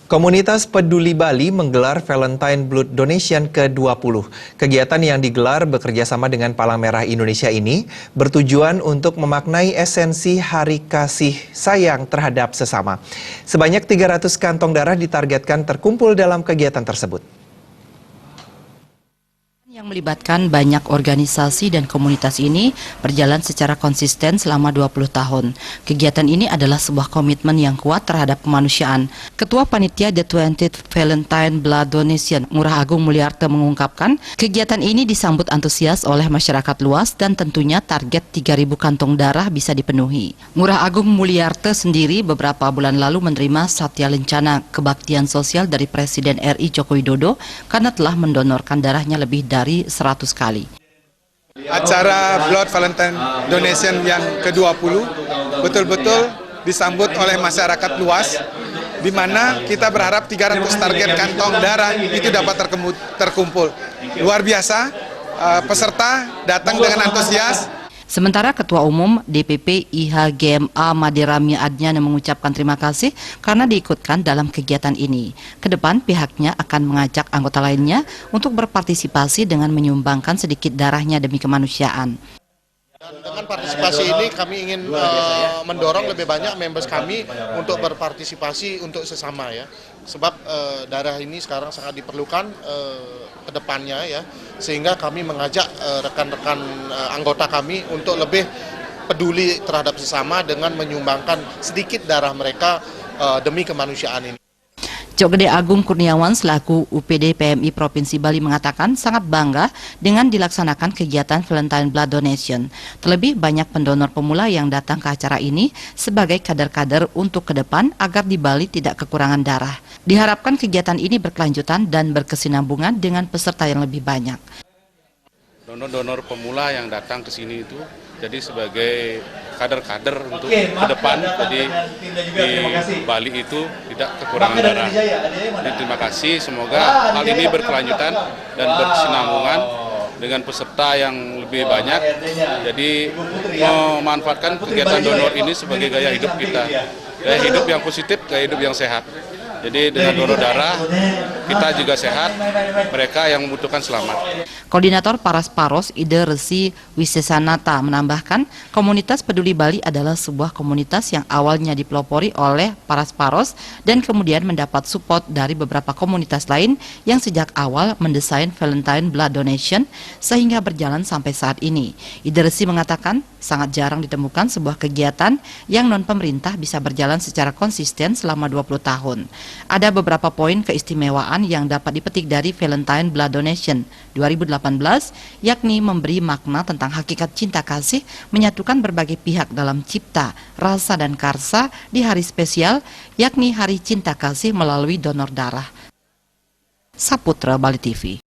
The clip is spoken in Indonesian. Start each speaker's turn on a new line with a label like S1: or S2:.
S1: Komunitas Peduli Bali menggelar Valentine Blood Donation ke-20. Kegiatan yang digelar bekerjasama dengan Palang Merah Indonesia ini bertujuan untuk memaknai esensi Hari Kasih Sayang terhadap sesama. Sebanyak 300 kantong darah ditargetkan terkumpul dalam kegiatan tersebut.
S2: Yang melibatkan banyak organisasi dan komunitas ini berjalan secara konsisten selama 20 tahun. Kegiatan ini adalah sebuah komitmen yang kuat terhadap kemanusiaan. Ketua Panitia The 20th Valentine Blood Donation, Ngurah Agung Mulyarto mengungkapkan, kegiatan ini disambut antusias oleh masyarakat luas dan tentunya target 3.000 kantong darah bisa dipenuhi. Ngurah Agung Mulyarto sendiri beberapa bulan lalu menerima Satya Lencana Kebaktian Sosial dari Presiden RI Joko Widodo karena telah mendonorkan darahnya lebih dari 100 kali.
S3: Acara Blood Valentine Donation yang ke-20 betul-betul disambut oleh masyarakat luas, di mana kita berharap 300 target kantong darah itu dapat terkumpul. Luar biasa, peserta datang dengan antusias.
S2: Sementara Ketua Umum DPP IHGMA Maderami Adnyana mengucapkan terima kasih karena diikutkan dalam kegiatan ini. Kedepan pihaknya akan mengajak anggota lainnya untuk berpartisipasi dengan menyumbangkan sedikit darahnya demi kemanusiaan.
S4: Dengan partisipasi ini kami ingin mendorong lebih banyak members kami untuk berpartisipasi untuk sesama ya. Sebab darah ini sekarang sangat diperlukan ke depannya ya. Sehingga kami mengajak rekan-rekan anggota kami untuk lebih peduli terhadap sesama dengan menyumbangkan sedikit darah mereka demi kemanusiaan ini.
S2: Cok Gede Agung Kurniawan selaku UPD PMI Provinsi Bali mengatakan sangat bangga dengan dilaksanakan kegiatan Valentine Blood Donation. Terlebih banyak pendonor pemula yang datang ke acara ini sebagai kader-kader untuk ke depan agar di Bali tidak kekurangan darah. Diharapkan kegiatan ini berkelanjutan dan berkesinambungan dengan peserta yang lebih banyak.
S5: Donor-donor pemula yang datang ke sini itu jadi sebagai kader-kader untuk ke depan, jadi di Bali itu tidak kekurangan darah. Jadi terima kasih, semoga hal ini berkelanjutan dan berkesinambungan dengan peserta yang lebih banyak. Jadi memanfaatkan kegiatan donor ini sebagai gaya hidup kita, gaya hidup yang positif, gaya hidup yang sehat. Jadi dengan donor darah kita juga sehat, mereka yang membutuhkan selamat.
S2: Koordinator Paras Paros Ide Resi Wisesanata menambahkan, komunitas Peduli Bali adalah sebuah komunitas yang awalnya dipelopori oleh Paras Paros dan kemudian mendapat support dari beberapa komunitas lain yang sejak awal mendesain Valentine Blood Donation sehingga berjalan sampai saat ini. Ide Resi mengatakan sangat jarang ditemukan sebuah kegiatan yang non-pemerintah bisa berjalan secara konsisten selama 20 tahun. Ada beberapa poin keistimewaan yang dapat dipetik dari Valentine Blood Donation 2018, yakni memberi makna tentang hakikat cinta kasih, menyatukan berbagai pihak dalam cipta, rasa, dan karsa di hari spesial, yakni Hari Cinta Kasih melalui donor darah. Saputra Bali TV.